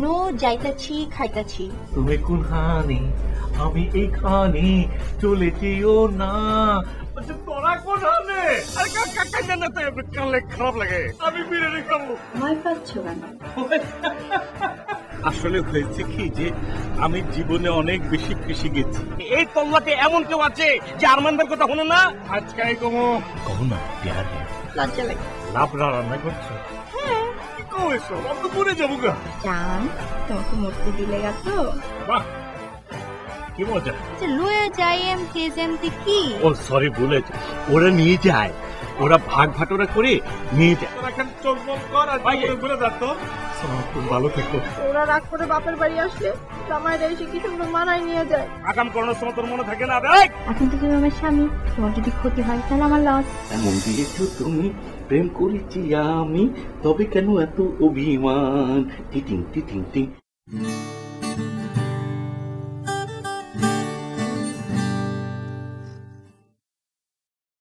No যাইতাছি খাইতাছি। তুমি কোন হানি আমি এইখানে চলে যেও না। আচ্ছা তোরা কোন হানে? আরে কাকা না তো কালে খারাপ লাগে। আমি বিরিয়ানি খাবো। ভয় পাচ্ছ কেন? আসলে হয়েছে কি যে আমি জীবনে অনেক বেশি ফেসে গেছি। এই তল্লাতে এমন কেউ আছে যে আরমানদের কথা শুনে না? আজকে কমো না ইয়ার লজ্জা লাগে। লাভরা রান্না করছো? হ্যাঁ। কি কইছো? অত পরে যাবো গা। জান তোমাকে মরতে দিলে গা তো। বাহ কি মজা। আচ্ছা লয়ে যাই এমতে যেমতে কি? ও সরি ভুলে ওরা নিয়ে যায়, ওরা ভাগ ভাটোরা করে নিয়ে যায়। তোরা এখন চোখ বন্ধ কর আর বাইরে ঘুরে যা তো। খুব ভালো থেকো। ওরা রাগ করে বাপের বাড়ি আসলে জামাইরা এসে কি সুন্দর মানায় নিয়ে যায়। আকাম করানোর সময় তোর মনে থাকে না? এখন তো তুমি আমার স্বামী, তোমার যদি ক্ষতি হয় তাহলে আমার লস। এমন দিয়েছো তুমি, প্রেম করেছি আমি, তবে কেন এত অভিমান? টিটিং টিটিং টিং।